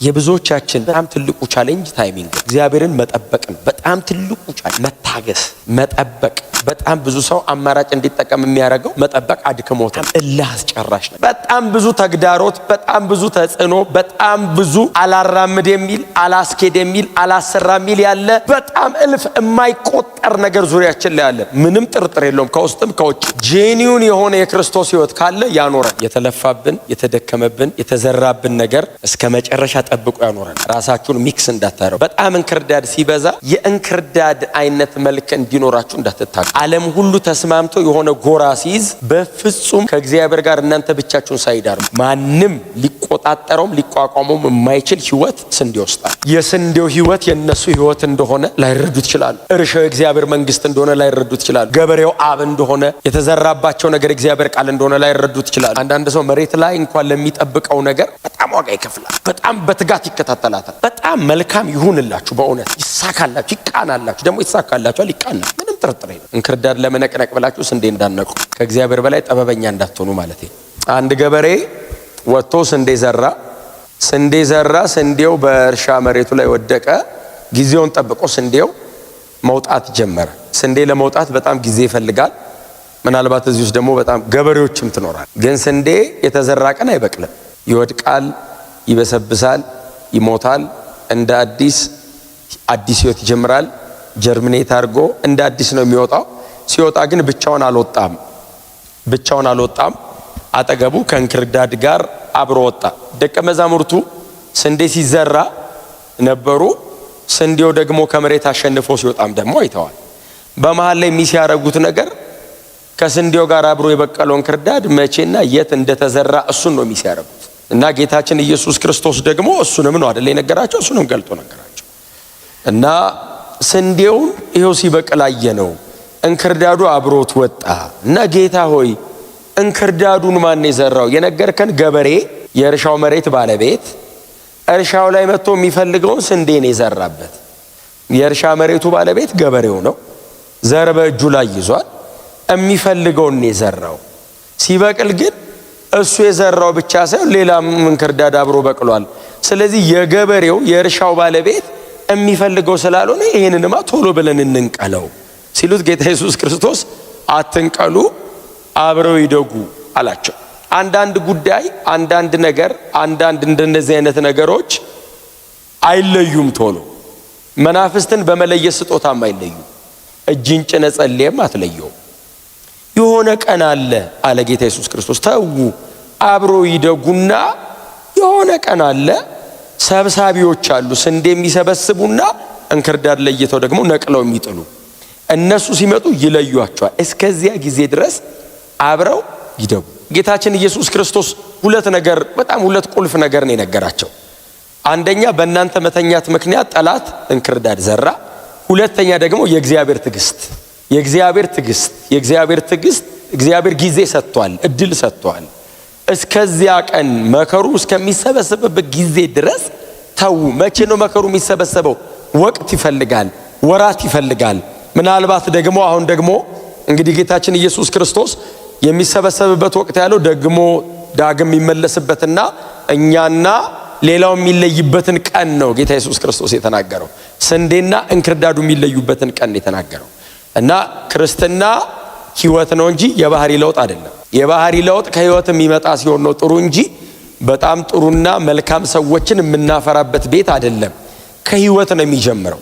የብዙዎቻችን በጣም ትልቁ ቻሌንጅ ታይሚንግ እግዚአብሔርን መጠበቅ ነው። በጣም ትልቁ ቻሌንጅ መታገስ፣ መጠበቅ። በጣም ብዙ ሰው አማራጭ እንዲጠቀም የሚያደርገው መጠበቅ አድክሞታል፣ እልህ አስጨራሽ ነው። በጣም ብዙ ተግዳሮት፣ በጣም ብዙ ተጽዕኖ፣ በጣም ብዙ አላራምድ የሚል አላስኬድ የሚል አላሰራ የሚል ያለ በጣም እልፍ የማይቆጠር ነገር ዙሪያችን ላይ አለ። ምንም ጥርጥር የለውም። ከውስጥም ከውጭ ጄኒውን የሆነ የክርስቶስ ሕይወት ካለ ያኖረን። የተለፋብን የተደከመብን የተዘራብን ነገር እስከ መጨረሻ ጠብቆ ያኖረን። ራሳችሁን ሚክስ እንዳታረው። በጣም እንክርዳድ ሲበዛ የእንክርዳድ አይነት መልክ እንዲኖራችሁ እንዳትታገሉ። ዓለም ሁሉ ተስማምቶ የሆነ ጎራ ሲይዝ በፍጹም ከእግዚአብሔር ጋር እናንተ ብቻችሁን ሳይዳሩ ማንም ሊቆጣጠረውም ሊቋቋመውም የማይችል ህይወት ስንዴ ውስጣል። የስንዴው ህይወት የነሱ ህይወት እንደሆነ ላይረዱት ይችላሉ። እርሻው የእግዚአብሔር መንግስት እንደሆነ ላይረዱት ይችላሉ። ገበሬው አብ እንደሆነ የተዘራባቸው ነገር እግዚአብሔር ቃል እንደሆነ ላይረዱት ይችላሉ። አንዳንድ ሰው መሬት ላይ እንኳን ለሚጠብቀው ነገር በጣም ዋጋ ይከፍላል። በጣም በትጋት ይከታተላታል። በጣም መልካም ይሁንላችሁ፣ በእውነት ይሳካላችሁ፣ ይቃናላችሁ። ደግሞ ይሳካላችኋል፣ ይቃናል። ምንም ጥርጥር የለም። እንክርዳድ ለመነቅነቅ ብላችሁ ስንዴ እንዳነቁ፣ ከእግዚአብሔር በላይ ጥበበኛ እንዳትሆኑ ማለት ነው። አንድ ገበሬ ወጥቶ ስንዴ ዘራ። ስንዴው በእርሻ መሬቱ ላይ ወደቀ። ጊዜውን ጠብቆ ስንዴው መውጣት ጀመረ። ስንዴ ለመውጣት በጣም ጊዜ ይፈልጋል። ምናልባት እዚህ ውስጥ ደግሞ በጣም ገበሬዎችም ትኖራል። ግን ስንዴ የተዘራ ቀን አይበቅልም። ይወድቃል፣ ይበሰብሳል፣ ይሞታል። እንደ አዲስ ህይወት ይጀምራል። ጀርሚኔት አድርጎ እንደ አዲስ ነው የሚወጣው። ሲወጣ ግን ብቻውን አልወጣም። አጠገቡ ከእንክርዳድ ጋር አብሮ ወጣ። ደቀ መዛሙርቱ ስንዴ ሲዘራ ነበሩ። ስንዴው ደግሞ ከመሬት አሸንፎ ሲወጣም ደግሞ አይተዋል። በመሃል ላይ የሚያደርጉት ነገር ከስንዴው ጋር አብሮ የበቀለው እንክርዳድ መቼና የት እንደተዘራ እሱን ነው የሚያደርጉት። እና ጌታችን ኢየሱስ ክርስቶስ ደግሞ እሱንም ነው አይደል የነገራቸው፣ እሱንም ገልጦ ነገራቸው። እና ስንዴውን ይሄው ሲበቅል አየነው፣ እንክርዳዱ አብሮት ወጣ። እና ጌታ ሆይ እንክርዳዱን ማን የዘራው? የነገርከን ገበሬ የእርሻው መሬት ባለቤት እርሻው ላይ መጥቶ የሚፈልገውን ስንዴን የዘራበት። የእርሻ መሬቱ ባለቤት ገበሬው ነው። ዘር በእጁ ላይ ይዟል። የሚፈልገውን የዘራው ሲበቅል ግን እሱ የዘራው ብቻ ሳይሆን ሌላም እንክርዳድ አብሮ በቅሏል። ስለዚህ የገበሬው የእርሻው ባለቤት የሚፈልገው ስላልሆነ ይሄንንማ ቶሎ ብለን እንንቀለው ሲሉት ጌታ ኢየሱስ ክርስቶስ አትንቀሉ፣ አብረው ይደጉ አላቸው። አንዳንድ ጉዳይ፣ አንዳንድ ነገር፣ አንዳንድ እንደነዚህ አይነት ነገሮች አይለዩም ቶሎ። መናፍስትን በመለየት ስጦታም አይለዩም። እጅን ጭነ ጸልየም አትለየውም። የሆነ ቀን አለ ጌታ ኢየሱስ ክርስቶስ። ተዉ አብሮ ይደጉና የሆነ ቀን አለ። ሰብሳቢዎች አሉ፣ ስንዴ የሚሰበስቡና እንክርዳድ ለይተው ደግሞ ነቅለው የሚጥሉ። እነሱ ሲመጡ ይለዩአቸዋል። እስከዚያ ጊዜ ድረስ አብረው ይደጉ። ጌታችን ኢየሱስ ክርስቶስ ሁለት ቁልፍ ነገር ነው የነገራቸው። አንደኛ በእናንተ መተኛት ምክንያት ጠላት እንክርዳድ ዘራ። ሁለተኛ ደግሞ የእግዚአብሔር ትዕግስት እግዚአብሔር ጊዜ ሰጥቷል፣ እድል ሰጥቷል። እስከዚያ ቀን መከሩ እስከሚሰበሰብበት ጊዜ ድረስ ተው። መቼ ነው መከሩ የሚሰበሰበው? ወቅት ይፈልጋል፣ ወራት ይፈልጋል። ምናልባት ደግሞ አሁን ደግሞ እንግዲህ ጌታችን ኢየሱስ ክርስቶስ የሚሰበሰብበት ወቅት ያለው ደግሞ ዳግም የሚመለስበትና እኛና ሌላው የሚለይበትን ቀን ነው ጌታ ኢየሱስ ክርስቶስ የተናገረው። ስንዴና እንክርዳዱ የሚለዩበትን ቀን የተናገረው። እና ክርስትና ህይወት ነው እንጂ የባህሪ ለውጥ አይደለም። የባህሪ ለውጥ ከህይወት የሚመጣ ሲሆን ነው ጥሩ እንጂ በጣም ጥሩና መልካም ሰዎችን የምናፈራበት ቤት አይደለም። ከህይወት ነው የሚጀምረው።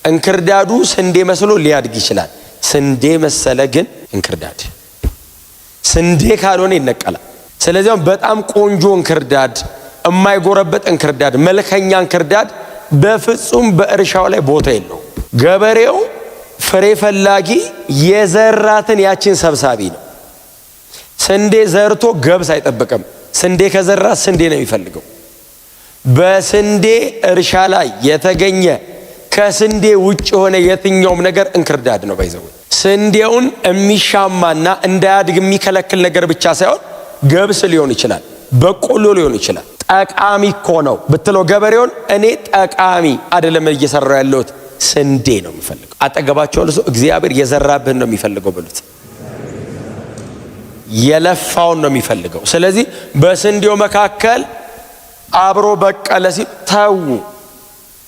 እንክርዳዱ ስንዴ መስሎ ሊያድግ ይችላል። ስንዴ መሰለ ግን እንክርዳድ ስንዴ ካልሆነ ይነቀላል። ስለዚህ በጣም ቆንጆ እንክርዳድ፣ የማይጎረበጥ እንክርዳድ፣ መልከኛ እንክርዳድ በፍጹም በእርሻው ላይ ቦታ የለው። ገበሬው ፍሬ ፈላጊ የዘራትን ያችን ሰብሳቢ ነው። ስንዴ ዘርቶ ገብስ አይጠብቅም። ስንዴ ከዘራ ስንዴ ነው የሚፈልገው። በስንዴ እርሻ ላይ የተገኘ ከስንዴ ውጭ የሆነ የትኛውም ነገር እንክርዳድ ነው። ባይዘው ስንዴውን የሚሻማና እንዳያድግ የሚከለክል ነገር ብቻ ሳይሆን ገብስ ሊሆን ይችላል፣ በቆሎ ሊሆን ይችላል። ጠቃሚ እኮ ነው ብትለው ገበሬውን እኔ ጠቃሚ አይደለም እየሰራው ያለሁት ስንዴ ነው የሚፈልገው። አጠገባቸው ለሰው እግዚአብሔር የዘራብህን ነው የሚፈልገው ብሉት። የለፋውን ነው የሚፈልገው። ስለዚህ በስንዴው መካከል አብሮ በቀለ ሲል ተው፣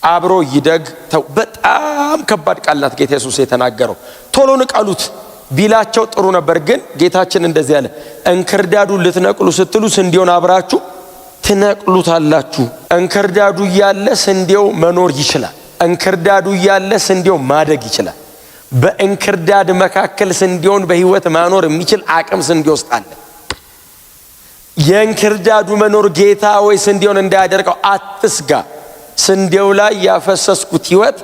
አብሮ ይደግ ተው። በጣም ከባድ ቃል ናት ጌታ ኢየሱስ የተናገረው። ቶሎ ንቀሉት ቢላቸው ጥሩ ነበር፣ ግን ጌታችን እንደዚህ ያለ እንክርዳዱን ልትነቅሉ ስትሉ ስንዴውን አብራችሁ ትነቅሉታላችሁ። እንክርዳዱ እያለ ስንዴው መኖር ይችላል። እንክርዳዱ እያለ ስንዴው ማደግ ይችላል። በእንክርዳድ መካከል ስንዴውን በህይወት ማኖር የሚችል አቅም ስንዴ ውስጥ አለ። የእንክርዳዱ መኖር ጌታ ወይ ስንዴውን እንዳያደርገው አትስጋ። ስንዴው ላይ ያፈሰስኩት ህይወት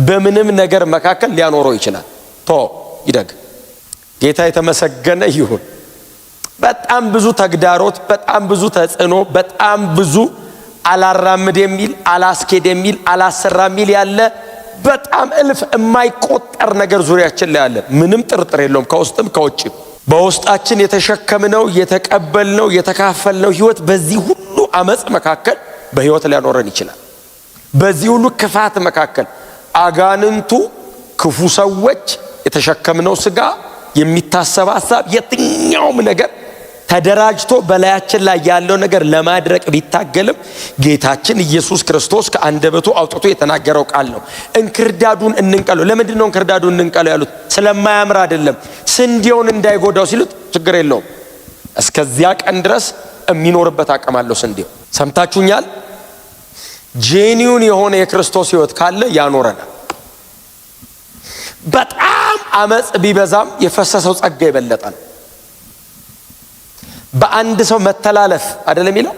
በምንም ነገር መካከል ሊያኖረው ይችላል። ይደግ። ጌታ የተመሰገነ ይሁን። በጣም ብዙ ተግዳሮት፣ በጣም ብዙ ተጽዕኖ፣ በጣም ብዙ አላራምድ የሚል አላስኬድ የሚል አላሰራ የሚል ያለ በጣም እልፍ የማይቆጠር ነገር ዙሪያችን ላይ አለ። ምንም ጥርጥር የለውም። ከውስጥም ከውጭም በውስጣችን የተሸከምነው የተቀበልነው የተካፈልነው ህይወት በዚህ ሁሉ አመጽ መካከል በህይወት ሊያኖረን ይችላል። በዚህ ሁሉ ክፋት መካከል አጋንንቱ፣ ክፉ ሰዎች፣ የተሸከምነው ስጋ፣ የሚታሰብ ሐሳብ፣ የትኛውም ነገር ተደራጅቶ በላያችን ላይ ያለው ነገር ለማድረቅ ቢታገልም ጌታችን ኢየሱስ ክርስቶስ ከአንደበቱ አውጥቶ የተናገረው ቃል ነው። እንክርዳዱን እንንቀለው። ለምንድን ነው እንክርዳዱን እንንቀለው ያሉት? ስለማያምር አይደለም። ስንዴውን እንዳይጎዳው ሲሉት ችግር የለውም። እስከዚያ ቀን ድረስ የሚኖርበት አቅም አለው ስንዴው። ሰምታችሁኛል? ጄኒውን የሆነ የክርስቶስ ህይወት ካለ ያኖረናል። በጣም አመጽ ቢበዛም የፈሰሰው ጸጋ የበለጠ ነው። በአንድ ሰው መተላለፍ አይደለም ይለው።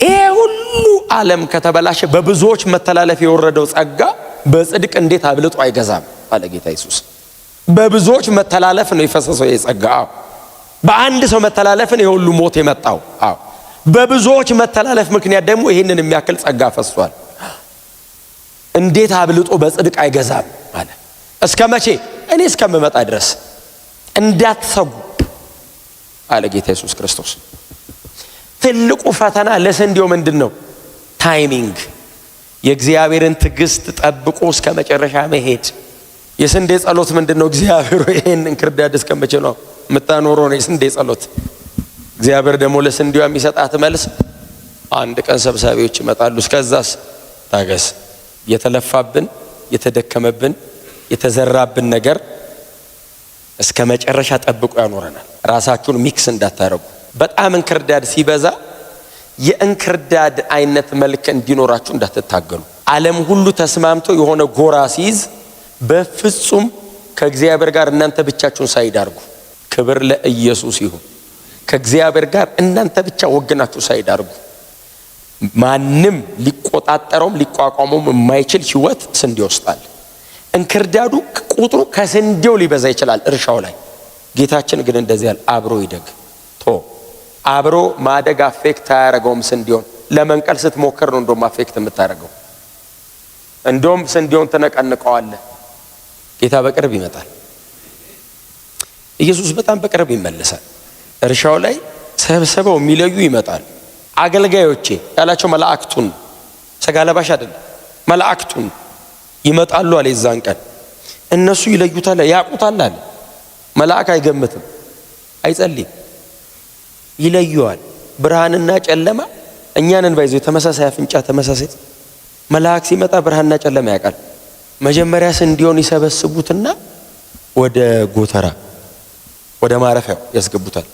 ይሄ ሁሉ ዓለም ከተበላሸ በብዙዎች መተላለፍ የወረደው ጸጋ በጽድቅ እንዴት አብልጦ አይገዛም አለ ጌታ ኢየሱስ። በብዙዎች መተላለፍ ነው የፈሰሰው የጸጋ። በአንድ ሰው መተላለፍ ነው የሁሉ ሞት የመጣው። በብዙዎች መተላለፍ ምክንያት ደግሞ ይሄንን የሚያክል ጸጋ ፈሷል። እንዴት አብልጦ በጽድቅ አይገዛም አለ። እስከ መቼ? እኔ እስከምመጣ ድረስ እንዳትሰጉ አለ ጌታ ኢየሱስ ክርስቶስ። ትልቁ ፈተና ለስንዴው ምንድነው? ታይሚንግ። የእግዚአብሔርን ትዕግስት ጠብቆ እስከ መጨረሻ መሄድ። የስንዴ ጸሎት ምንድነው? እግዚአብሔር ይሄን እንክርዳድ እስከመቼ ነው የምታኖረው? ነው የስንዴ ጸሎት። እግዚአብሔር ደግሞ ለስንዴው የሚሰጣት መልስ አንድ ቀን ሰብሳቢዎች ይመጣሉ፣ እስከዛስ ታገስ። የተለፋብን የተደከመብን የተዘራብን ነገር እስከ መጨረሻ ጠብቆ ያኖረናል። ራሳችሁን ሚክስ እንዳታረጉ። በጣም እንክርዳድ ሲበዛ የእንክርዳድ አይነት መልክ እንዲኖራችሁ እንዳትታገሉ። ዓለም ሁሉ ተስማምቶ የሆነ ጎራ ሲይዝ በፍጹም ከእግዚአብሔር ጋር እናንተ ብቻችሁን ሳይዳርጉ፣ ክብር ለኢየሱስ ይሁን። ከእግዚአብሔር ጋር እናንተ ብቻ ወግናችሁ ሳይዳርጉ ማንም ሊቆጣጠረውም ሊቋቋመውም የማይችል ህይወት ስንዴ ይወስዳል። እንክርዳዱ ቁጥሩ ከስንዴው ሊበዛ ይችላል እርሻው ላይ። ጌታችን ግን እንደዚህ ያለ አብሮ ይደግ። አብሮ ማደግ አፌክት አያረገውም ስንዴውን። ለመንቀል ስትሞክር ነው እንደውም አፌክት የምታረገው። እንደውም ስንዴውን ትነቀንቀዋለህ። ጌታ በቅርብ ይመጣል። ኢየሱስ በጣም በቅርብ ይመለሳል። እርሻው ላይ ሰብስበው የሚለዩ ይመጣል። አገልጋዮቼ ያላቸው መላእክቱን፣ ስጋ ለባሽ አይደለም፣ መላእክቱን ይመጣሉ አለ። የዛን ቀን እነሱ ይለዩታል፣ ያቁታል አለ። መልአክ አይገምትም፣ አይጸልይም፣ ይለዩዋል። ብርሃንና ጨለማ እኛንን ባይዘው ተመሳሳይ አፍንጫ ተመሳሳይ። መልአክ ሲመጣ ብርሃንና ጨለማ ያውቃል። መጀመሪያ ስንዴውን ይሰበስቡትና ወደ ጎተራ ወደ ማረፊያው ያስገቡታል።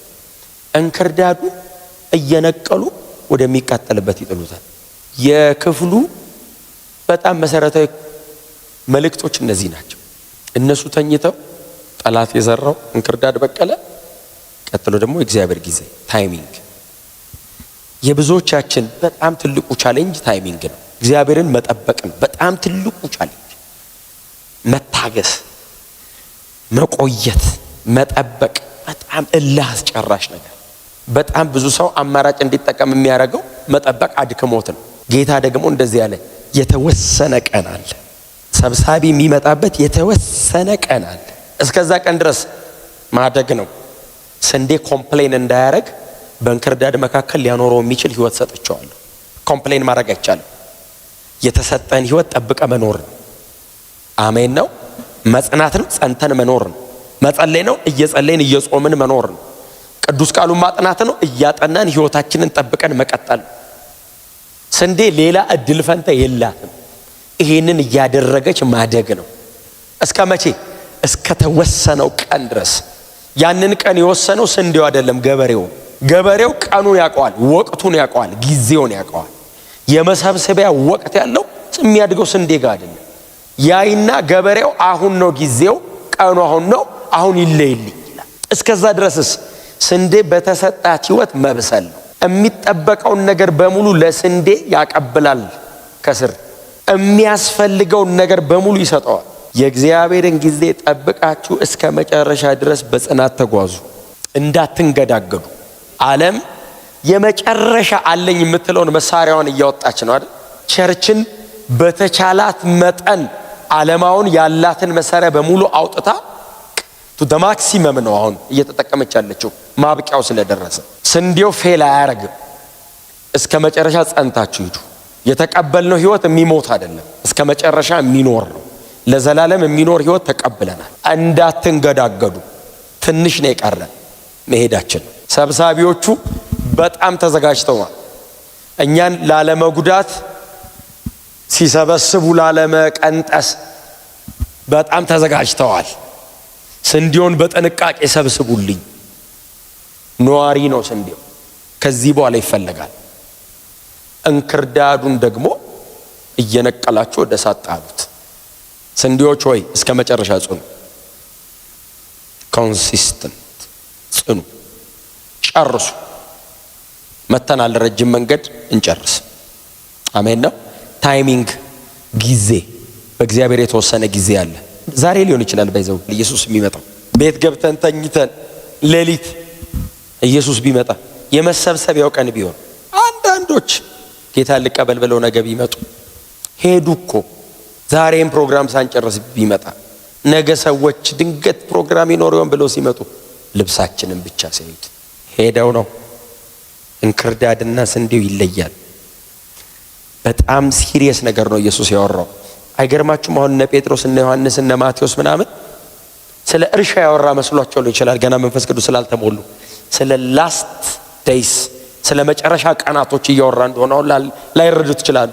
እንክርዳዱ እየነቀሉ ወደሚቃጠልበት ይጥሉታል። የክፍሉ በጣም መሰረታዊ መልእክቶች እነዚህ ናቸው። እነሱ ተኝተው ጠላት የዘራው እንክርዳድ በቀለ። ቀጥሎ ደግሞ የእግዚአብሔር ጊዜ ታይሚንግ። የብዙዎቻችን በጣም ትልቁ ቻሌንጅ ታይሚንግ ነው። እግዚአብሔርን መጠበቅ ነው በጣም ትልቁ ቻሌንጅ። መታገስ፣ መቆየት፣ መጠበቅ በጣም እልህ አስጨራሽ ነገር። በጣም ብዙ ሰው አማራጭ እንዲጠቀም የሚያደርገው መጠበቅ አድክሞት ነው። ጌታ ደግሞ እንደዚህ ያለ የተወሰነ ቀን አለ። ሰብሳቢ የሚመጣበት የተወሰነ ቀን አለ። እስከዛ ቀን ድረስ ማደግ ነው። ስንዴ ኮምፕሌን እንዳያረግ በእንክርዳድ መካከል ሊያኖረው የሚችል ህይወት ሰጥቼዋለሁ። ኮምፕሌን ማድረግ አይቻልም። የተሰጠን ህይወት ጠብቀ መኖር ነው። አሜን ነው። መጽናት ነው። ጸንተን መኖር ነው። መጸለይ ነው። እየጸለይን እየጾምን መኖር ነው። ቅዱስ ቃሉን ማጥናት ነው። እያጠናን ህይወታችንን ጠብቀን መቀጠል። ስንዴ ሌላ እድል ፈንታ የላትም። ይሄንን እያደረገች ማደግ ነው። እስከ መቼ? እስከ ተወሰነው ቀን ድረስ። ያንን ቀን የወሰነው ስንዴው አይደለም፣ ገበሬው ቀኑን ያውቀዋል፣ ወቅቱን ያውቀዋል፣ ጊዜውን ያውቀዋል። የመሰብሰቢያ ወቅት ያለው የሚያድገው ስንዴ ጋር አይደለም። ያይና ገበሬው አሁን ነው ጊዜው፣ ቀኑ አሁን ነው፣ አሁን ይለይልኝ ይላል። እስከዛ ድረስስ ስንዴ በተሰጣት ህይወት መብሰል ነው። የሚጠበቀውን ነገር በሙሉ ለስንዴ ያቀብላል። ከስር የሚያስፈልገውን ነገር በሙሉ ይሰጠዋል። የእግዚአብሔርን ጊዜ ጠብቃችሁ እስከ መጨረሻ ድረስ በጽናት ተጓዙ፣ እንዳትንገዳገዱ። ዓለም የመጨረሻ አለኝ የምትለውን መሳሪያዋን እያወጣች ነው አይደል? ቸርችን በተቻላት መጠን ዓለማውን ያላትን መሳሪያ በሙሉ አውጥታ ቱ ደ ማክሲመም ነው አሁን እየተጠቀመች ያለችው፣ ማብቂያው ስለደረሰ። ስንዴው ፌል አያረግም። እስከ መጨረሻ ጸንታችሁ ሂዱ። የተቀበልነው ህይወት የሚሞት አይደለም፣ እስከ መጨረሻ የሚኖር ነው። ለዘላለም የሚኖር ህይወት ተቀብለናል። እንዳትንገዳገዱ። ትንሽ ነው የቀረን መሄዳችን። ሰብሳቢዎቹ በጣም ተዘጋጅተዋል። እኛን ላለመጉዳት ሲሰበስቡ ላለመቀንጠስ በጣም ተዘጋጅተዋል። ስንዴውን በጥንቃቄ ሰብስቡልኝ። ነዋሪ ነው ስንዴው፣ ከዚህ በኋላ ይፈለጋል። እንክርዳዱን ደግሞ እየነቀላችሁ ወደ እሳት ጣሉት። ስንዴዎች ሆይ እስከ መጨረሻ ጽኑ፣ ኮንሲስተንት ጽኑ፣ ጨርሱ። መተናል፣ ረጅም መንገድ እንጨርስ። አሜን ነው። ታይሚንግ፣ ጊዜ፣ በእግዚአብሔር የተወሰነ ጊዜ አለ። ዛሬ ሊሆን ይችላል ባይዘው ኢየሱስ የሚመጣው። ቤት ገብተን ተኝተን ሌሊት ኢየሱስ ቢመጣ የመሰብሰቢያው ቀን ቢሆን አንዳንዶች ጌታ ልቀበል ብለው ነገ ቢመጡ ሄዱ እኮ። ዛሬም ፕሮግራም ሳንጨርስ ቢመጣ ነገ ሰዎች ድንገት ፕሮግራም ይኖረውን ብለው ሲመጡ ልብሳችንን ብቻ ሲሄድ ሄደው ነው። እንክርዳድና ስንዴው ይለያል። በጣም ሲሪየስ ነገር ነው ኢየሱስ ያወራው። አይገርማችሁም? አሁን እነ ጴጥሮስ እነ ዮሐንስ እነ ማቴዎስ ምናምን ስለ እርሻ ያወራ መስሏቸው ይችላል፣ ገና መንፈስ ቅዱስ ስላልተሞሉ። ስለ ላስት ዴይስ ስለ መጨረሻ ቀናቶች እያወራ እንደሆነ ላይረዱት ይችላሉ።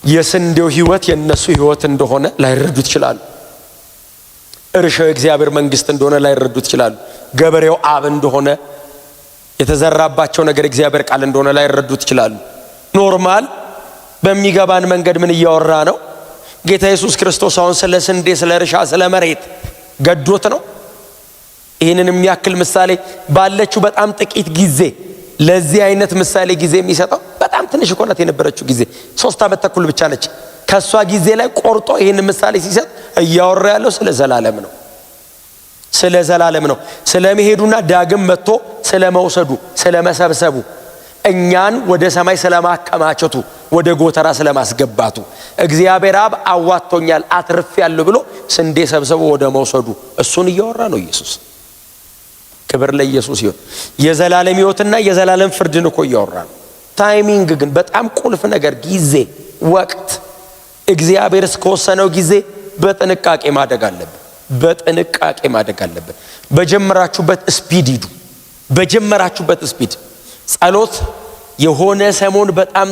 የስንዴው ህይወት የነሱ ህይወት እንደሆነ ላይረዱት ይችላሉ። እርሻው የእግዚአብሔር መንግስት እንደሆነ ላይረዱት ይችላሉ። ገበሬው አብ እንደሆነ፣ የተዘራባቸው ነገር እግዚአብሔር ቃል እንደሆነ ላይረዱት ይችላሉ። ኖርማል በሚገባን መንገድ ምን እያወራ ነው? ጌታ ኢየሱስ ክርስቶስ አሁን ስለ ስንዴ፣ ስለ እርሻ፣ ስለ መሬት ገዶት ነው። ይህንን የሚያክል ምሳሌ ባለችው በጣም ጥቂት ጊዜ ለዚህ አይነት ምሳሌ ጊዜ የሚሰጠው በጣም ትንሽ እኮ ናት የነበረችው ጊዜ 3 ዓመት ተኩል ብቻ ነች። ከሷ ጊዜ ላይ ቆርጦ ይህን ምሳሌ ሲሰጥ እያወራ ያለው ስለ ዘላለም ነው። ስለ ዘላለም ነው። ስለ መሄዱና ዳግም መጥቶ ስለ መውሰዱ፣ ስለ መሰብሰቡ፣ እኛን ወደ ሰማይ ስለማከማቸቱ፣ ወደ ጎተራ ስለማስገባቱ፣ እግዚአብሔር አብ አዋጥቶኛል አትርፌያለሁ ብሎ ስንዴ ሰብስቦ ወደ መውሰዱ፣ እሱን እያወራ ነው ኢየሱስ። ክብር ለኢየሱስ ይሁን። የዘላለም ሕይወትና የዘላለም ፍርድን እኮ እያወራ ነው። ታይሚንግ ግን በጣም ቁልፍ ነገር፣ ጊዜ፣ ወቅት። እግዚአብሔር እስከወሰነው ጊዜ በጥንቃቄ ማደግ አለብን። በጥንቃቄ ማደግ አለብን። በጀመራችሁበት ስፒድ ሂዱ። በጀመራችሁበት ስፒድ። ጸሎት የሆነ ሰሞን በጣም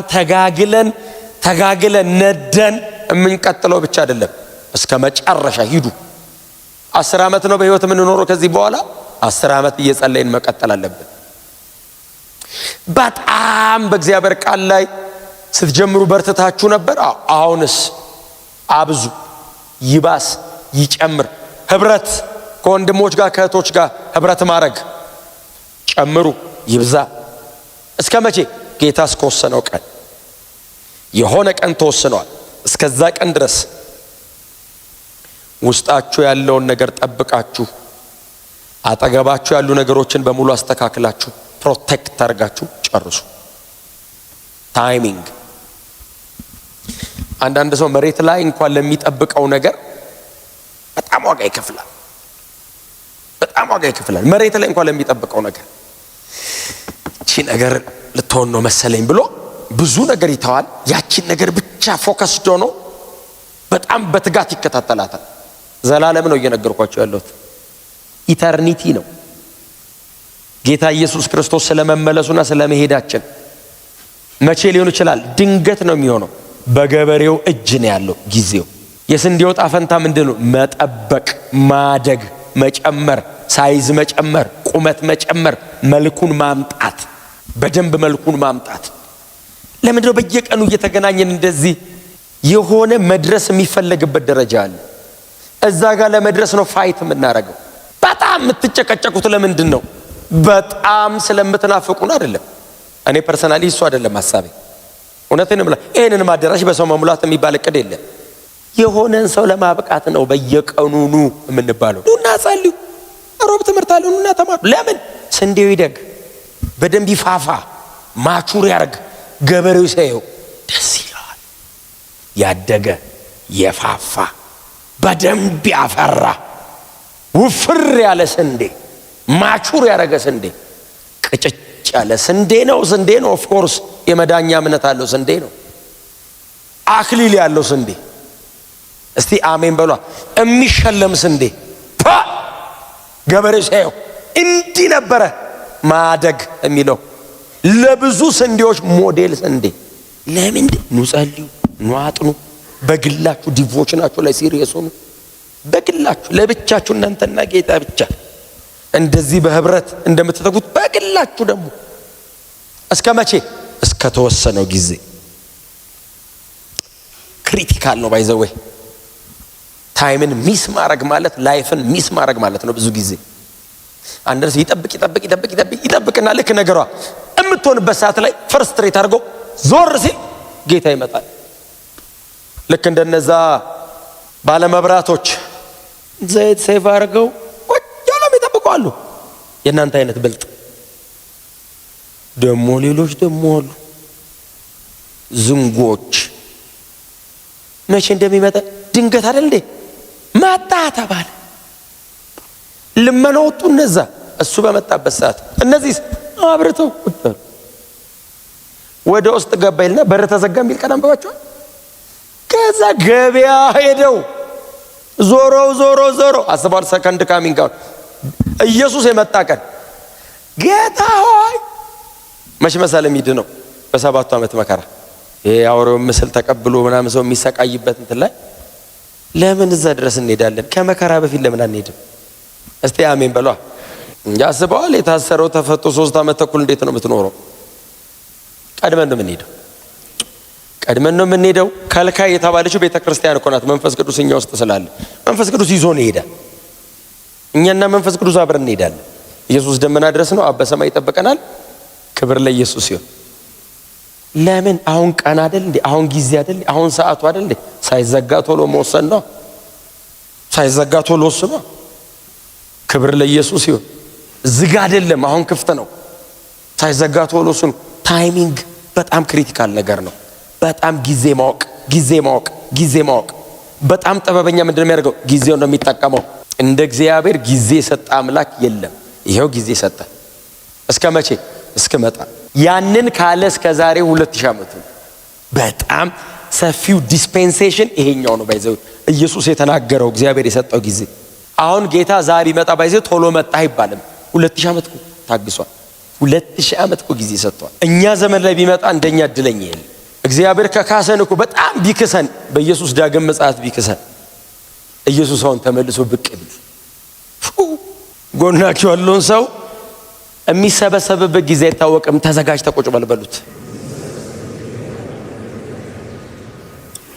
ተጋግለን ነደን የምንቀጥለው ብቻ አይደለም። እስከ መጨረሻ ሂዱ። 10 ዓመት ነው በህይወት የምንኖረው። ከዚህ በኋላ 10 ዓመት እየጸለይን መቀጠል አለብን። በጣም በእግዚአብሔር ቃል ላይ ስትጀምሩ በርትታችሁ ነበር። አሁንስ አብዙ፣ ይባስ፣ ይጨምር። ህብረት ከወንድሞች ጋር ከእህቶች ጋር ህብረት ማድረግ ጨምሩ፣ ይብዛ። እስከ መቼ? ጌታ እስከወሰነው ቀን። የሆነ ቀን ተወስኗል። እስከዛ ቀን ድረስ ውስጣችሁ ያለውን ነገር ጠብቃችሁ፣ አጠገባችሁ ያሉ ነገሮችን በሙሉ አስተካክላችሁ፣ ፕሮቴክት አድርጋችሁ ጨርሱ። ታይሚንግ። አንዳንድ ሰው መሬት ላይ እንኳን ለሚጠብቀው ነገር በጣም ዋጋ ይከፍላል። መሬት ላይ እንኳን ለሚጠብቀው ነገር እቺ ነገር ልትሆን ነው መሰለኝ ብሎ ብዙ ነገር ይተዋል። ያቺን ነገር ብቻ ፎከስድ ሆኖ በጣም በትጋት ይከታተላታል። ዘላለም ነው እየነገርኳቸው ያለሁት፣ ኢተርኒቲ ነው። ጌታ ኢየሱስ ክርስቶስ ስለመመለሱና ስለመሄዳችን መቼ ሊሆን ይችላል? ድንገት ነው የሚሆነው። በገበሬው እጅ ነው ያለው ጊዜው። የስንዴው ዕጣ ፈንታ ምንድነው? መጠበቅ፣ ማደግ፣ መጨመር፣ ሳይዝ መጨመር፣ ቁመት መጨመር፣ መልኩን ማምጣት፣ በደንብ መልኩን ማምጣት። ለምንድነው በየቀኑ እየተገናኘን እንደዚህ የሆነ መድረስ የሚፈለግበት ደረጃ አለ። እዛ ጋር ለመድረስ ነው ፋይት የምናደርገው። በጣም የምትጨቀጨቁት ለምንድን ነው? በጣም ስለምትናፍቁን አይደለም። እኔ ፐርሰናሊ እሱ አይደለም ሐሳቤ። እውነቴን ብላ ይሄንን ማደራሽ በሰው መሙላት የሚባል እቅድ የለም። የሆነን ሰው ለማብቃት ነው በየቀኑ ኑ የምንባለው። ኑና ጸልዩ፣ ሮብ ትምህርት አለ፣ ኑና ተማሩ። ለምን? ስንዴው ይደግ፣ በደንብ ይፋፋ፣ ማቹር ያርግ። ገበሬው ሳይው ደስ ይላል። ያደገ የፋፋ በደንብ ያፈራ ውፍር ያለ ስንዴ፣ ማቹር ያረገ ስንዴ፣ ቅጭጭ ያለ ስንዴ ነው። ስንዴ ነው። ኦፍ ኮርስ የመዳኛ እምነት አለው ስንዴ ነው። አክሊል ያለው ስንዴ። እስቲ አሜን በሏ። የሚሸለም ስንዴ። ገበሬው ሳይው እንዲህ ነበረ ማደግ የሚለው ለብዙ ስንዴዎች ሞዴል ስንዴ። ለምን? ኑ ጸልዩ፣ ኑ አጥኑ። በግላችሁ ዲቮሽናችሁ ላይ ሲሪየስ ሆኑ። በግላችሁ ለብቻችሁ እናንተና ጌታ ብቻ እንደዚህ በህብረት እንደምትተጉት በግላችሁ ደግሞ እስከ መቼ? እስከ ተወሰነው ጊዜ። ክሪቲካል ነው ባይዘዌ። ታይምን ሚስ ማድረግ ማለት ላይፍን ሚስ ማድረግ ማለት ነው። ብዙ ጊዜ አንድ ሰው ይጠብቅና ልክ ነገሯ የምትሆንበት ሰዓት ላይ ፍርስትሬት አድርጎ ዞር ሲል ጌታ ይመጣል። ልክ እንደነዛ ባለመብራቶች ዘይት ሴቭ አድርገው ያለም ይጠብቃሉ። የእናንተ አይነት ብልጥ ደሞ ሌሎች ደሞ አሉ ዝንጎች። መቼ እንደሚመጣ ድንገት አይደል እንዴ? መጣ ተባለ። ልመና ወጡ እነዛ። እሱ በመጣበት ሰዓት እነዚህ አብርተው ወደ ውስጥ ገባ ይልና በር ተዘጋ የሚል ቀን አንብባችኋል። ከዛ ገበያ ሄደው ዞሮ አስባል ሰከንድ ካሚንግ አሁን ኢየሱስ የመጣ ቀን ጌታ ሆይ መች መሰለ የሚድነው በ7 ዓመት መከራ የአውሬው ምስል ተቀብሎ ምናምን ሰው የሚሰቃይበት እንትን ላይ ለምን እዛ ድረስ እንሄዳለን? ከመከራ በፊት ለምን አንሄድም? እስቲ አሜን በሏ። ያስበዋል። የታሰረው ተፈቶ 3 ዓመት ተኩል እንዴት ነው የምትኖረው? ቀድመን ነው የምንሄደው። ከልካይ የተባለችው ቤተክርስቲያን እኮ ናት። መንፈስ ቅዱስ እኛ ውስጥ ስላለ መንፈስ ቅዱስ ይዞን ይሄዳል። እኛና መንፈስ ቅዱስ አብረን እንሄዳለን። ኢየሱስ ደመና ድረስ ነው። አብ በሰማይ ይጠብቀናል። ክብር ለኢየሱስ ይሁን። ለምን? አሁን ቀን አይደል እንዴ? አሁን ጊዜ አይደል? አሁን ሰዓቱ አይደል እንዴ? ሳይዘጋ ቶሎ መወሰን ነው። ሳይዘጋ ቶሎ ወስኖ። ክብር ለኢየሱስ ይሁን። ዝግ አይደለም፣ አሁን ክፍት ነው። ሳይዘጋ ቶሎ ወስኑ። ታይሚንግ በጣም ክሪቲካል ነገር ነው። በጣም ጊዜ ማወቅ። በጣም ጥበበኛ ምንድነው የሚያደርገው? ጊዜው ነው የሚጠቀመው። እንደ እግዚአብሔር ጊዜ የሰጠ አምላክ የለም። ይሄው ጊዜ ሰጠ። እስከ መቼ? እስክመጣ። ያንን ካለ እስከ ዛሬ 2000 ዓመት ነው። በጣም ሰፊው ዲስፔንሴሽን ይሄኛው ነው። ባይዘው ኢየሱስ የተናገረው እግዚአብሔር የሰጠው ጊዜ። አሁን ጌታ ዛሬ ቢመጣ ባይዘው ቶሎ መጣ አይባልም። 2000 ዓመት ታግሷል። 2000 ዓመት ጊዜ ሰጥቷል። እኛ ዘመን ላይ ቢመጣ እንደኛ እድለኛ የለም። እግዚአብሔር ከካሰን እኮ በጣም ቢክሰን፣ በኢየሱስ ዳግም ምጽአት ቢክሰን፣ ኢየሱስ አሁን ተመልሶ ብቅ ቢል ጎናችሁ ያለውን ሰው የሚሰበሰብበት ጊዜ አይታወቅም። ተዘጋጅተህ ቁጭ በልበሉት።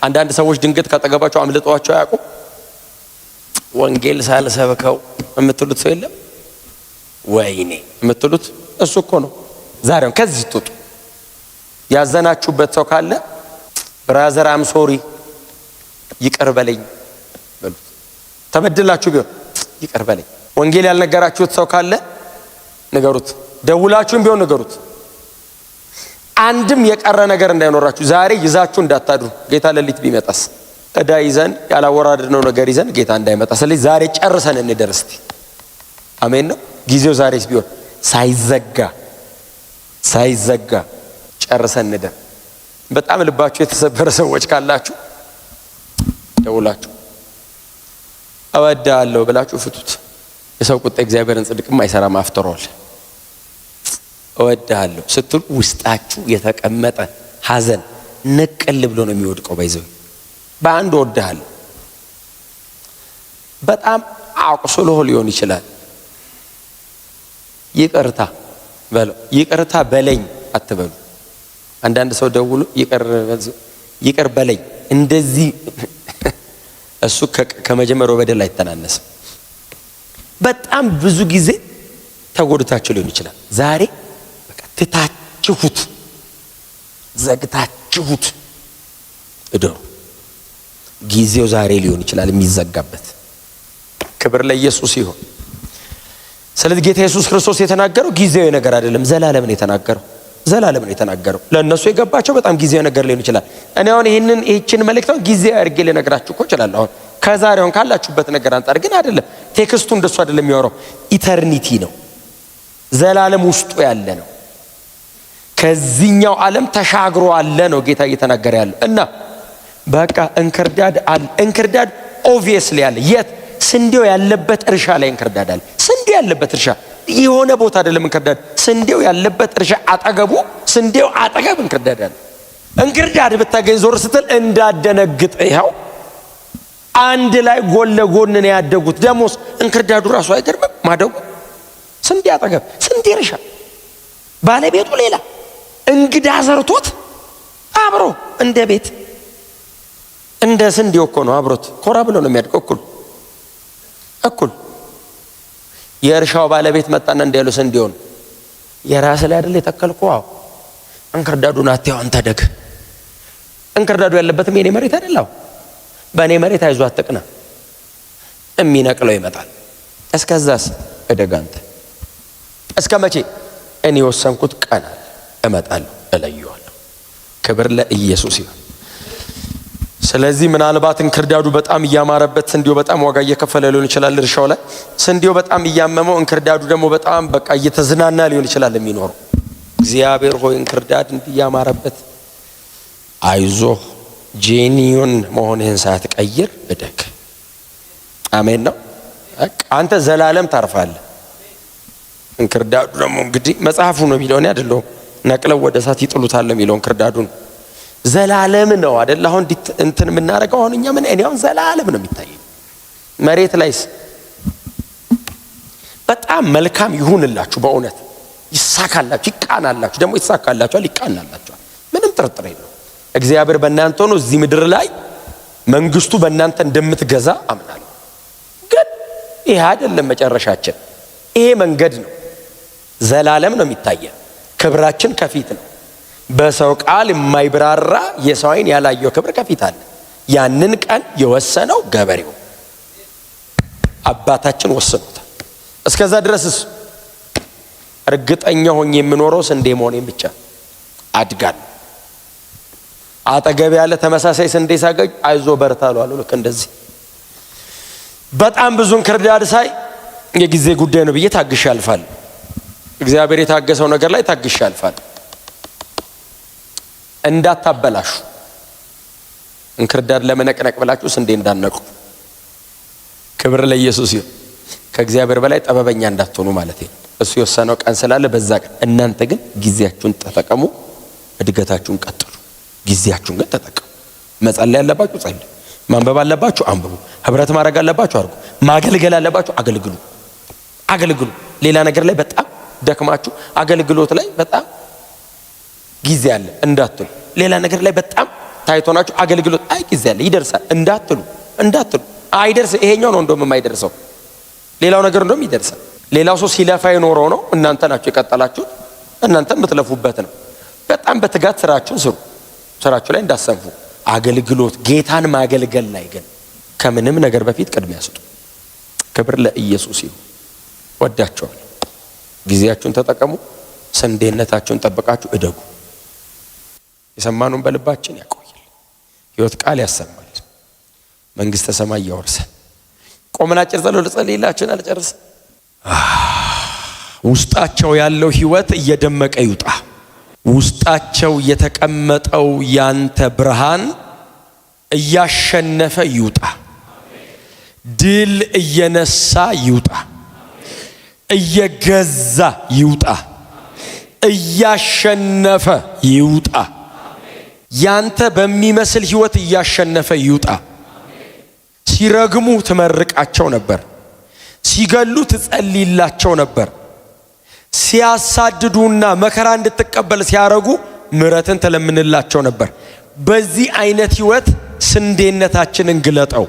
አንዳንድ ሰዎች ድንገት ካጠገባቸው አምልጧቸው አያውቁም። ወንጌል ሳልሰብከው የምትሉት ሰው የለም? ወይኔ የምትሉት እሱ እኮ ነው። ዛሬው ከዚህ ትውጡ። ያዘናችሁበት ሰው ካለ ብራዘር አም ሶሪ ይቅር በለኝ በሉት። ተበድላችሁ ቢሆን ይቅር በለኝ። ወንጌል ያልነገራችሁት ሰው ካለ ንገሩት። ደውላችሁም ቢሆን ንገሩት። አንድም የቀረ ነገር እንዳይኖራችሁ ዛሬ ይዛችሁ እንዳታድሩ። ጌታ ሌሊት ቢመጣስ እዳ ይዘን ያላወራድነው ነገር ይዘን ጌታ እንዳይመጣ። ስለዚህ ዛሬ ጨርሰን እንደርስ። አሜን ነው። ጊዜው ዛሬስ ቢሆን ሳይዘጋ ጨርሰን እንደር። በጣም ልባችሁ የተሰበረ ሰዎች ካላችሁ ደውላችሁ እወዳለሁ ብላችሁ ፍቱት። የሰው ቁጣ እግዚአብሔርን ጽድቅም አይሰራም። አፍጥሯል። እወዳለሁ ስትሉ ውስጣችሁ የተቀመጠ ሐዘን ንቅል ብሎ ነው የሚወድቀው። ባይዘው በአንድ ወድሃለሁ በጣም አቁስሎ ሊሆን ይችላል። ይቅርታ በለኝ አትበሉ። አንዳንድ ሰው ደውሎ ይቅር በለኝ እንደዚህ እሱ ከመጀመሪያው በደል አይተናነስም። በጣም ብዙ ጊዜ ተጎድታችሁ ሊሆን ይችላል። ዛሬ በቃ ትታችሁት ዘግታችሁት እደሩ። ጊዜው ዛሬ ሊሆን ይችላል የሚዘጋበት። ክብር ለኢየሱስ ይሁን። ስለዚህ ጌታ ኢየሱስ ክርስቶስ የተናገረው ጊዜያዊ ነገር አይደለም፣ ዘላለም ነው የተናገረው። ዘላለም ነው የተናገረው። ለእነሱ የገባቸው በጣም ጊዜያዊ ነገር ሊሆን ይችላል። እኔ አሁን ይህችን መልእክት ጊዜያዊ አድርጌ ልነግራችሁ እኮ እችላለሁ። አሁን ከዛሬውን ካላችሁበት ነገር አንጻር ግን አይደለም። ቴክስቱ እንደሱ አይደለም የሚያወራው። ኢተርኒቲ ነው፣ ዘላለም ውስጡ ያለ ነው። ከዚህኛው ዓለም ተሻግሮ አለ ነው ጌታ እየተናገረ ያለው። እና በቃ እንክርዳድ ኦብቪየስሊ አለ። የት? ስንዴው ያለበት እርሻ ላይ እንክርዳድ አለ። ስንዴው ያለበት እርሻ የሆነ ቦታ አይደለም እንክርዳድ። ስንዴው ያለበት እርሻ አጠገቡ፣ ስንዴው አጠገብ እንክርዳድ አለ። እንክርዳድ ብታገኝ ዞር ስትል እንዳደነግጥ፣ ይኸው አንድ ላይ ጎን ለጎን ነው ያደጉት። ደሞስ እንክርዳዱ ራሱ አይገርምም ማደጉ? ስንዴ አጠገብ ስንዴ እርሻ፣ ባለቤቱ ሌላ እንግዳ ዘርቶት አብሮ እንደ ቤት እንደ ስንዴው እኮ ነው አብሮት ኮራ ብሎ ነው የሚያድቀው እኩል። የእርሻው ባለቤት መጣና እንዲያሉ ስንዴውን የራስ ላይ አይደል የተከልከው? አዎ እንክርዳዱን አትያው አንተ ደግ። እንክርዳዱ ያለበትም የኔ መሬት አይደለም። በእኔ መሬት አይዞህ አትቅና፣ የሚነቅለው ይመጣል። እስከዛስ እደግ አንተ። እስከ መቼ? እኔ የወሰንኩት ቀን አለ፣ እመጣለሁ፣ እለየዋለሁ። ክብር ለኢየሱስ ይሁን። ስለዚህ ምናልባት እንክርዳዱ በጣም እያማረበት ስንዴው በጣም ዋጋ እየከፈለ ሊሆን ይችላል። እርሻው ላይ ስንዴው በጣም እያመመው፣ እንክርዳዱ ደግሞ በጣም በቃ እየተዝናና ሊሆን ይችላል የሚኖረው። እግዚአብሔር ሆይ እንክርዳድ እንዲያማረበት አይዞህ፣ ጄኒዮን መሆንህን ሳትቀይር እደግ። አሜን ነው። አንተ ዘላለም ታርፋለህ። እንክርዳዱ ደግሞ እንግዲህ መጽሐፉ ነው የሚለው፣ እኔ አይደለሁም። ነቅለው ወደ እሳት ይጥሉታል የሚለው እንክርዳዱን። ዘላለም ነው አይደል? አሁን እንትን የምናደርገው አሁን እኛ እኔ አሁን ዘላለም ነው የሚታየኝ። መሬት ላይስ በጣም መልካም ይሁንላችሁ፣ በእውነት ይሳካላችሁ፣ ይቃናላችሁ። ደግሞ ይሳካላችኋል፣ ይቃናላችኋል። ምንም ጥርጥር የለው። እግዚአብሔር በእናንተ ሆኖ እዚህ ምድር ላይ መንግስቱ በእናንተ እንደምትገዛ አምናለሁ። ግን ይሄ አይደለም መጨረሻችን። ይሄ መንገድ ነው። ዘላለም ነው የሚታየን። ክብራችን ከፊት ነው። በሰው ቃል የማይብራራ የሰው ዓይን ያላየው ክብር ከፊት አለ። ያንን ቀን የወሰነው ገበሬው አባታችን ወስኖታል። እስከዛ ድረስስ እርግጠኛ ሆኜ የምኖረው ስንዴ መሆኔን ብቻ አድጋለሁ። አጠገብ ያለ ተመሳሳይ ስንዴ ሳገኝ አይዞ በርታ አለው። ልክ እንደዚህ በጣም ብዙ እንክርዳድ ሳይ የጊዜ ጉዳይ ነው ብዬ ታግሼ አልፋለሁ። እግዚአብሔር የታገሰው ነገር ላይ ታግሼ አልፋለሁ። እንዳታበላሹ፣ እንክርዳድ ለመነቅነቅ ብላችሁ ስንዴ እንዳነቁ። ክብር ለኢየሱስ ይሁን። ከእግዚአብሔር በላይ ጠበበኛ እንዳትሆኑ ማለት ነው። እሱ የወሰነው ቀን ስላለ በዛ ቀን እናንተ ግን ጊዜያችሁን ተጠቀሙ፣ እድገታችሁን ቀጥሉ። ጊዜያችሁን ግን ተጠቀሙ። መጸለይ ያለባችሁ ጸልዩ፣ ማንበብ አለባችሁ አንብቡ፣ ህብረት ማድረግ አለባችሁ አድርጉ፣ ማገልገል አለባችሁ አገልግሉ። ሌላ ነገር ላይ በጣም ደክማችሁ አገልግሎት ላይ በጣም ጊዜ አለ እንዳትሉ። ሌላ ነገር ላይ በጣም ታይቶናችሁ አገልግሎት አይ ጊዜ አለ ይደርሳል እንዳትሉ። አይደርስ። ይሄኛው ነው እንደውም የማይደርሰው፣ ሌላው ነገር እንደውም ይደርሳል። ሌላው ሰው ሲለፋ የኖረው ነው፣ እናንተ ናችሁ የቀጠላችሁት፣ እናንተ የምትለፉበት ነው። በጣም በትጋት ስራችሁን ስሩ። ስራችሁ ላይ እንዳሰንፉ። አገልግሎት ጌታን ማገልገል ላይ ግን ከምንም ነገር በፊት ቅድሚያ ስጡ። ክብር ለኢየሱስ ይሁን። ወዳችኋል። ጊዜያችሁን ተጠቀሙ። ስንዴነታችሁን ጠብቃችሁ እደጉ። የሰማኑን በልባችን ያቆይል። ሕይወት ቃል ያሰማል። መንግስተ ሰማይ ያወርሰን። ቆመን አጭር ጸሎት ልጸልይላችሁ አልጨርስ። ውስጣቸው ያለው ሕይወት እየደመቀ ይውጣ። ውስጣቸው የተቀመጠው ያንተ ብርሃን እያሸነፈ ይውጣ። ድል እየነሳ ይውጣ። እየገዛ ይውጣ። እያሸነፈ ይውጣ። ያንተ በሚመስል ህይወት እያሸነፈ ይውጣ። ሲረግሙ ትመርቃቸው ነበር፣ ሲገሉ ትጸልይላቸው ነበር፣ ሲያሳድዱና መከራ እንድትቀበል ሲያረጉ ምሕረትን ተለምንላቸው ነበር። በዚህ አይነት ህይወት ስንዴነታችንን ግለጠው።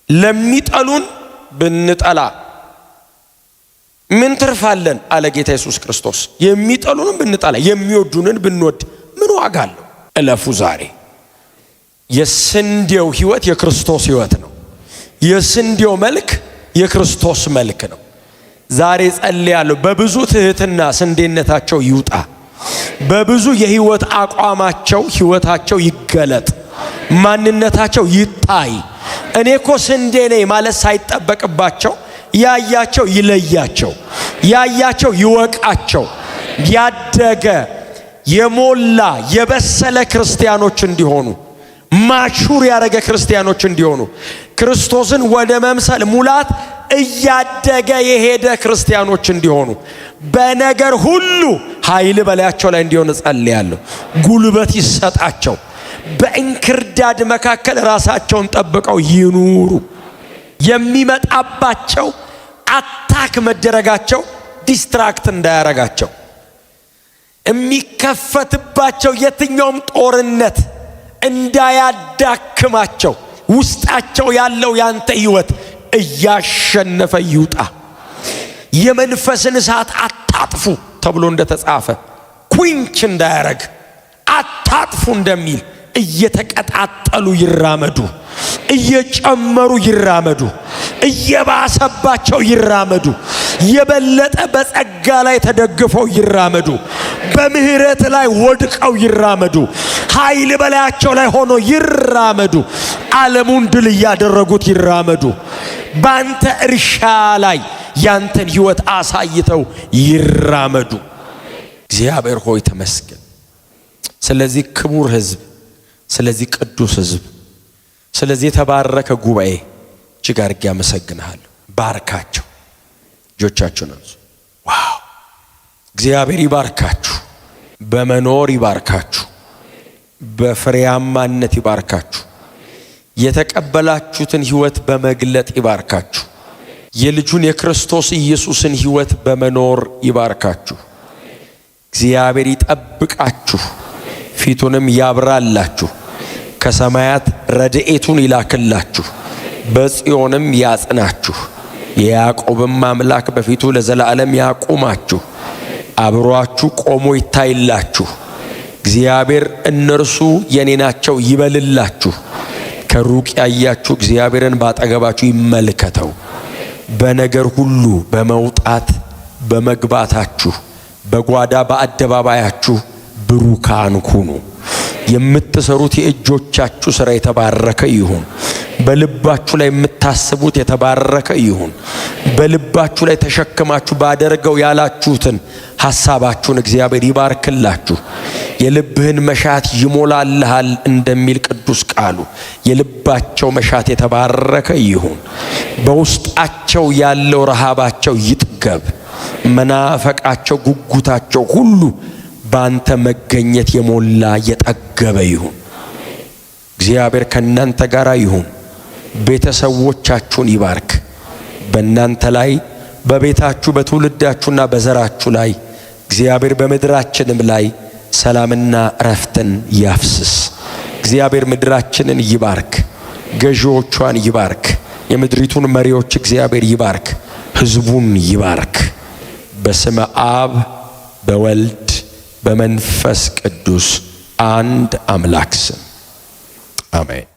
ለሚጠሉን ብንጠላ ምን ትርፋለን አለ ጌታ ኢየሱስ ክርስቶስ። የሚጠሉንን ብንጠላ የሚወዱንን ብንወድ ምን ዋጋ አለው? እለፉ ዛሬ። የስንዴው ህይወት የክርስቶስ ህይወት ነው። የስንዴው መልክ የክርስቶስ መልክ ነው። ዛሬ ጸልያለሁ በብዙ ትህትና ስንዴነታቸው ይውጣ። በብዙ የህይወት አቋማቸው ህይወታቸው ይገለጥ፣ ማንነታቸው ይታይ። እኔ እኮ ስንዴ ነኝ ማለት ሳይጠበቅባቸው ያያቸው ይለያቸው፣ ያያቸው ይወቃቸው። ያደገ የሞላ የበሰለ ክርስቲያኖች እንዲሆኑ፣ ማቹር ያረገ ክርስቲያኖች እንዲሆኑ፣ ክርስቶስን ወደ መምሰል ሙላት እያደገ የሄደ ክርስቲያኖች እንዲሆኑ፣ በነገር ሁሉ ኃይል በላያቸው ላይ እንዲሆን ጸልያለሁ። ጉልበት ይሰጣቸው። በእንክርዳድ መካከል ራሳቸውን ጠብቀው ይኑሩ። የሚመጣባቸው አታክ መደረጋቸው ዲስትራክት እንዳያረጋቸው፣ የሚከፈትባቸው የትኛውም ጦርነት እንዳያዳክማቸው፣ ውስጣቸው ያለው ያንተ ህይወት እያሸነፈ ይውጣ። የመንፈስን እሳት አታጥፉ ተብሎ እንደተጻፈ ኩንች እንዳያረግ አታጥፉ እንደሚል እየተቀጣጠሉ ይራመዱ፣ እየጨመሩ ይራመዱ፣ እየባሰባቸው ይራመዱ። የበለጠ በጸጋ ላይ ተደግፈው ይራመዱ። በምህረት ላይ ወድቀው ይራመዱ። ኃይል በላያቸው ላይ ሆኖ ይራመዱ። ዓለሙን ድል እያደረጉት ይራመዱ። ባንተ እርሻ ላይ ያንተን ህይወት አሳይተው ይራመዱ። እግዚአብሔር ሆይ ተመስገን። ስለዚህ ክቡር ህዝብ፣ ስለዚህ ቅዱስ ህዝብ፣ ስለዚህ የተባረከ ጉባኤ እጅግ አድርጌ አመሰግንሃለሁ። ባርካቸው። ልጆቻችሁን አንሱ። ዋው! እግዚአብሔር ይባርካችሁ፣ በመኖር ይባርካችሁ፣ በፍሬያማነት ይባርካችሁ፣ የተቀበላችሁትን ህይወት በመግለጥ ይባርካችሁ፣ የልጁን የክርስቶስ ኢየሱስን ህይወት በመኖር ይባርካችሁ። እግዚአብሔር ይጠብቃችሁ፣ ፊቱንም ያብራላችሁ፣ ከሰማያት ረድኤቱን ይላክላችሁ፣ በጽዮንም ያጽናችሁ። የያዕቆብም አምላክ በፊቱ ለዘላለም ያቁማችሁ፣ አብሯችሁ ቆሞ ይታይላችሁ። እግዚአብሔር እነርሱ የኔ ናቸው ይበልላችሁ። ከሩቅ ያያችሁ እግዚአብሔርን ባጠገባችሁ ይመልከተው። በነገር ሁሉ በመውጣት በመግባታችሁ በጓዳ በአደባባያችሁ ብሩካን ሁኑ። የምትሰሩት የእጆቻችሁ ሥራ የተባረከ ይሁን። በልባችሁ ላይ የምታስቡት የተባረከ ይሁን። በልባችሁ ላይ ተሸክማችሁ ባደርገው ያላችሁትን ሐሳባችሁን እግዚአብሔር ይባርክላችሁ። የልብህን መሻት ይሞላልሃል እንደሚል ቅዱስ ቃሉ የልባቸው መሻት የተባረከ ይሁን። በውስጣቸው ያለው ረሃባቸው ይጥገብ። መናፈቃቸው፣ ጉጉታቸው ሁሉ ባንተ መገኘት የሞላ የጠገበ ይሁን። እግዚአብሔር ከናንተ ጋር ይሁን። ቤተሰቦቻችሁን ይባርክ። በእናንተ ላይ በቤታችሁ በትውልዳችሁና በዘራችሁ ላይ እግዚአብሔር በምድራችንም ላይ ሰላምና እረፍትን ያፍስስ። እግዚአብሔር ምድራችንን ይባርክ፣ ገዢዎቿን ይባርክ፣ የምድሪቱን መሪዎች እግዚአብሔር ይባርክ፣ ሕዝቡን ይባርክ። በስመ አብ በወልድ በመንፈስ ቅዱስ አንድ አምላክ ስም አሜን።